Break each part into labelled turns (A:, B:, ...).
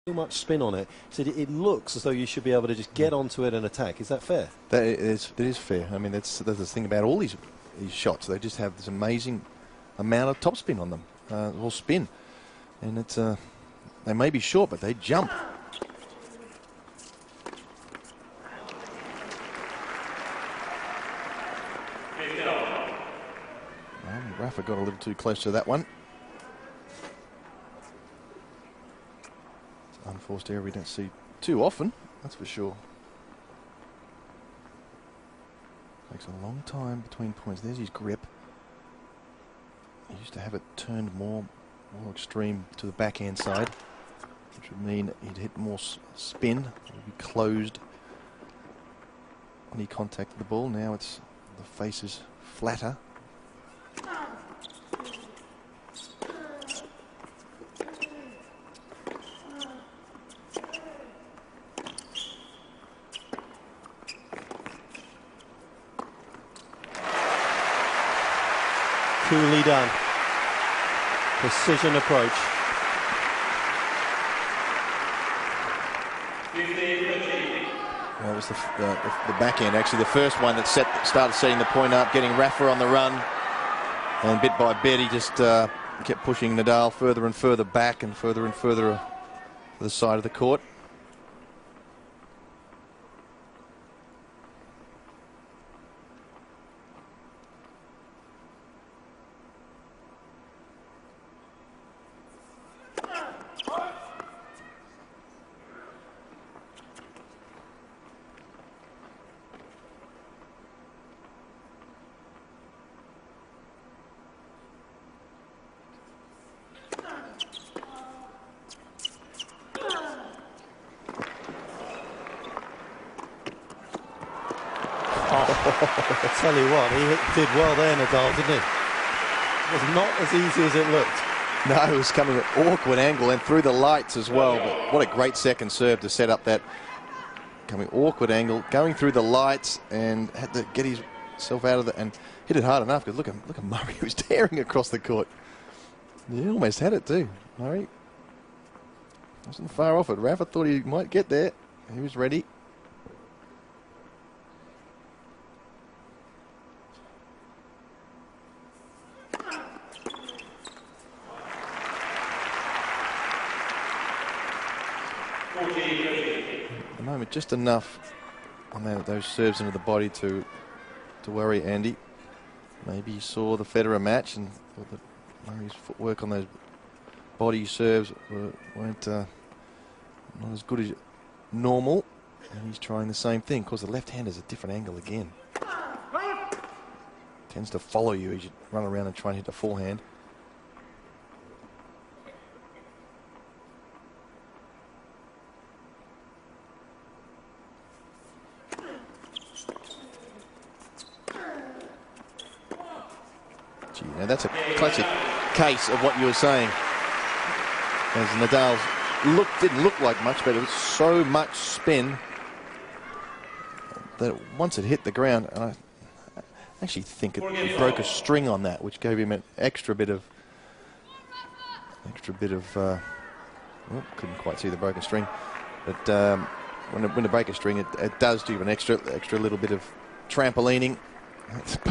A: too much spin on it. So it looks as though you should be able to just get onto it and attack. Is that fair?
B: That is fair. I mean, that's the thing about all these shots. They just have this amazing amount of topspin on them, or spin, and it's they may be short, but they jump. Rafa got a little too close to that one. Unforced error we don't see too often, that's for sure. Takes a long time between points. There's his grip. He used to have it turned more extreme to the backhand side, which would mean he'd hit more spin. It would be closed when he contacted the ball. Now it's the face is flatter.
A: Coolly done. Precision approach.
B: Well, it was the backhand, actually, the first one that started setting the point up, getting Rafa on the run. And bit by bit, he just kept pushing Nadal further and further back and further to the side of the court.
A: I tell you what, he did well there, Nadal, didn't he? It was not as easy as it looked.
B: No, it was coming at an awkward angle and through the lights as well. But what a great second serve to set up that coming awkward angle, going through the lights, and had to get himself out of it and hit it hard enough. Because look at Murray, who was tearing across the court. He almost had it too. Murray wasn't far off it. Rafa thought he might get there. He was ready. At the moment, just enough on those serves into the body to worry Andy. Maybe he saw the Federer match and thought that Murray's footwork on those body serves weren't not as good as normal, and he's trying the same thing. Of course, the left hand is a different angle again. Tends to follow you as you run around and try and hit the forehand. Now that's a classic case of what you were saying. As Nadal's didn't look like much, but it was so much spin that once it hit the ground, and I actually think it broke a string on that, which gave him an extra bit of well, couldn't quite see the broken string, but when you break a string, it does do an extra little bit of trampolining.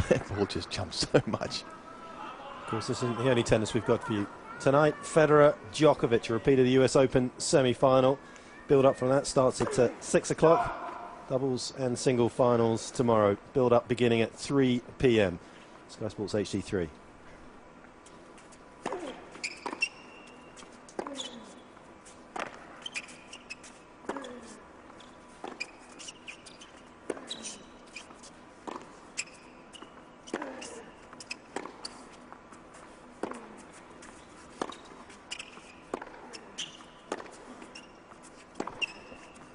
B: That ball just jumps so much.
A: Of course, this isn't the only tennis we've got for you tonight. Federer, Djokovic, a repeat of the US Open semi-final. Build up from that starts at 6 o'clock. Doubles and single finals tomorrow. Build up beginning at 3 p.m. Sky Sports HD3.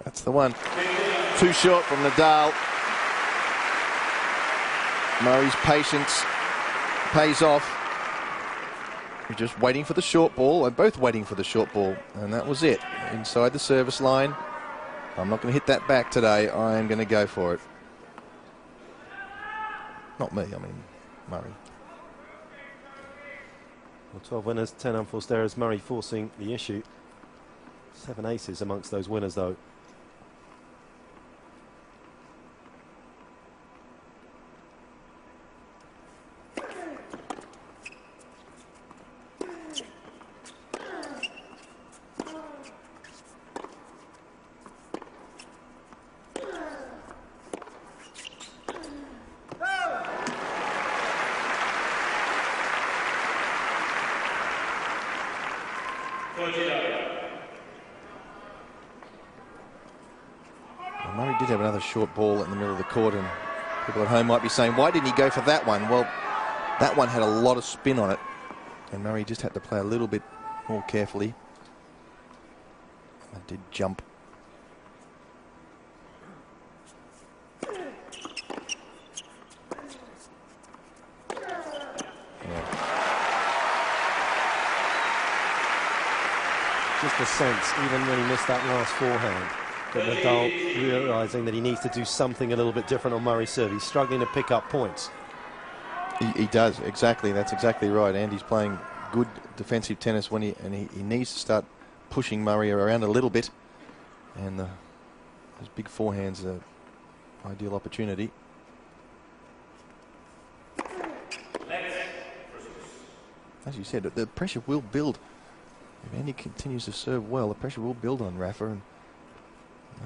B: That's the one. Too short from Nadal. Murray's patience pays off. He's just waiting for the short ball. They're both waiting for the short ball. And that was it. Inside the service line. I'm not going to hit that back today. I am going to go for it. Not me, I mean Murray.
A: Well, 12 winners, 10 unforced errors. Murray forcing the issue. 7 aces amongst those winners, though.
B: Murray did have another short ball in the middle of the court, and people at home might be saying, why didn't he go for that one? Well, that one had a lot of spin on it, and Murray just had to play a little bit more carefully. It did jump.
A: Just a sense, even when he missed that last forehand, that Nadal realising that he needs to do something a little bit different on Murray's serve. He's struggling to pick up points.
B: He does, exactly. That's exactly right. Andy's playing good defensive tennis when he needs to start pushing Murray around a little bit. And those big forehands are an ideal opportunity. As you said, the pressure will build. If Andy continues to serve well, the pressure will build on Rafa, and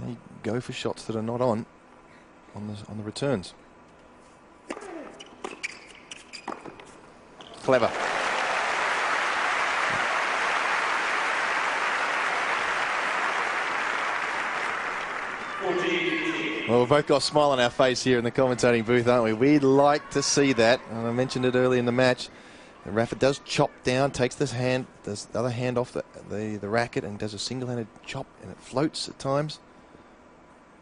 B: they go for shots that are not on the returns. Clever. Well, we've both got a smile on our face here in the commentating booth, aren't we? We'd like to see that, and I mentioned it early in the match. And Rafa does chop down, takes this hand, does the other hand off the racket, and does a single-handed chop, and it floats at times.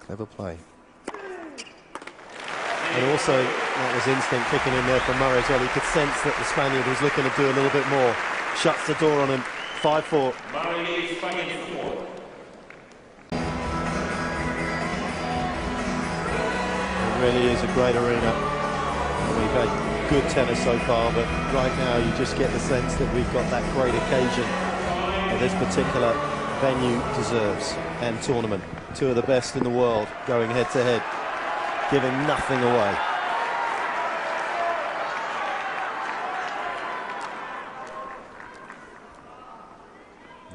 B: Clever play.
A: And also, that was instinct kicking in there from Murray as well. He could sense that the Spaniard was looking to do a little bit more. Shuts the door on him. 5-4. It really is a great arena. We've had good tennis so far, but right now you just get the sense that we've got that great occasion that this particular venue deserves, and tournament. Two of the best in the world going head to head, giving nothing away.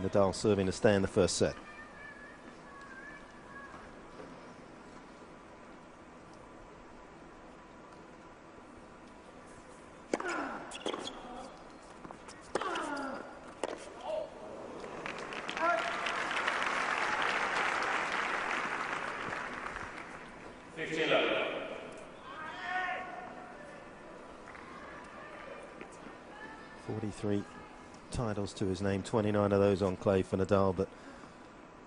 A: Nadal serving to stay in the first set. Titles to his name, 29 of those on clay for Nadal, but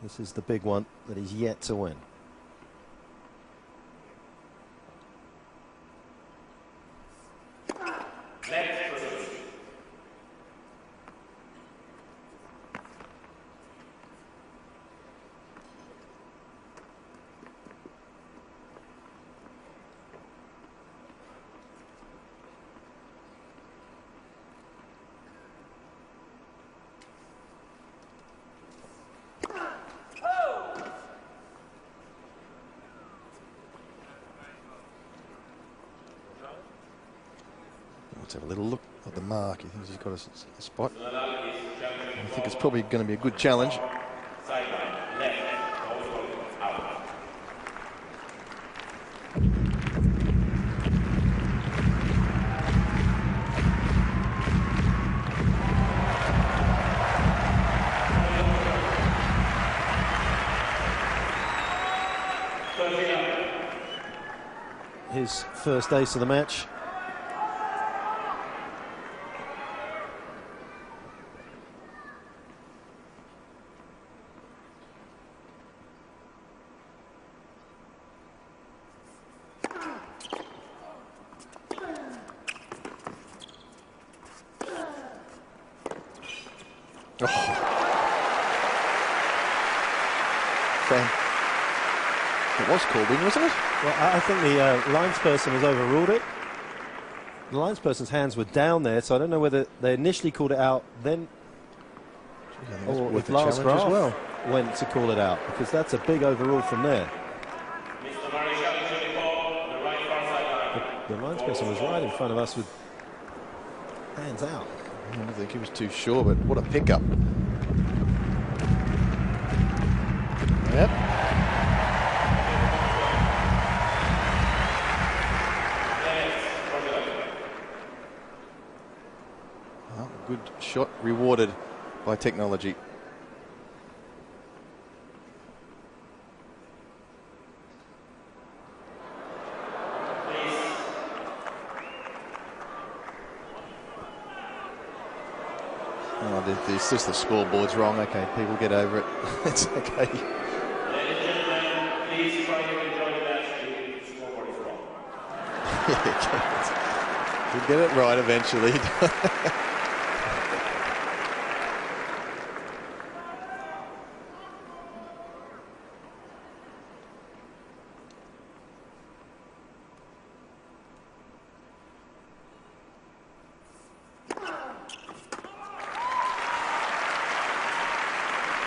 A: this is the big one that he's yet to win.
B: Let's have a little look at the mark. He thinks he's got a spot. I think it's probably going to be a good challenge.
A: His first ace of the match.
B: It was called in, wasn't it?
A: Well, I think the linesperson has overruled it. The linesperson's hands were down there, so I don't know whether they initially called it out, then
B: or
A: with last graph.
B: as well.
A: when to call it out, because that's a big overrule from there. The lines person was right in front of us with hands out.
B: I don't think he was too sure, but what a pickup. Yep. Well, good shot rewarded by technology. Oh, it's just the scoreboard's wrong. Okay, people get over it. It's okay.
C: Ladies and gentlemen, please try to enjoy the match. The scoreboard is wrong.
B: You'll get it right eventually.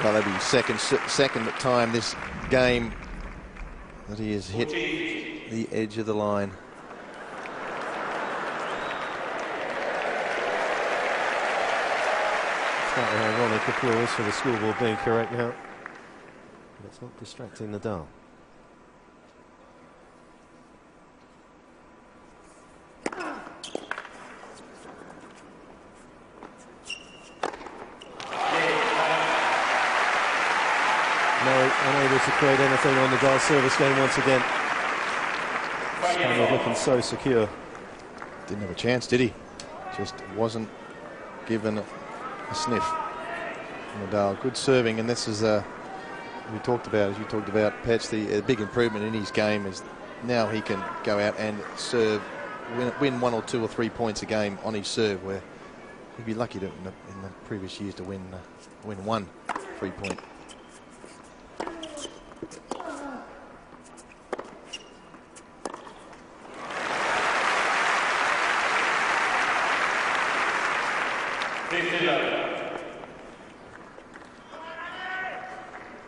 B: Well, that'll be second time this game that he has hit the edge of the line.
A: Slightly ironic applause for the scoreboard being correct now. But it's not distracting Nadal. Murray unable to create anything on Nadal's service game once again. Spaniard looking so secure.
B: Didn't have a chance, did he? Just wasn't given a sniff. Nadal, good serving, and this is we talked about, as you talked about, Patch, the big improvement in his game is now he can go out and serve, win 1 or 2 or 3 points a game on his serve, where he'd be lucky to, in the previous years to win 1 3-point.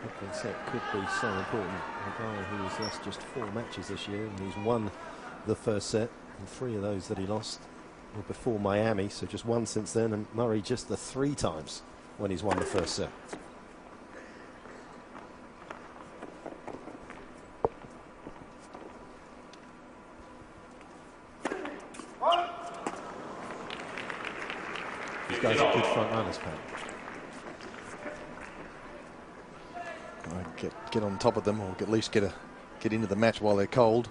A: Opening set could be so important. A guy who has lost just 4 matches this year, and he's won the first set, and 3 of those that he lost were before Miami, so just 1 since then, and Murray just the 3 times when he's won the first set. These guys are good front runners, Pat.
B: Get on top of them, or at least get into the match while they're cold.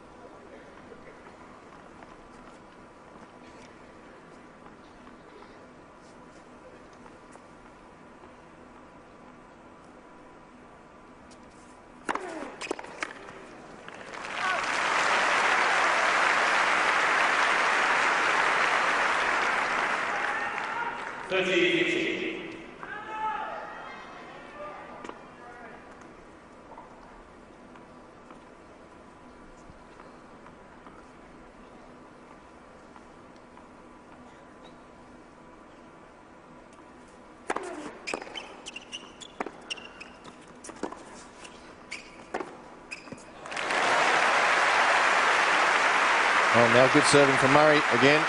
B: Well, now good serving from Murray again.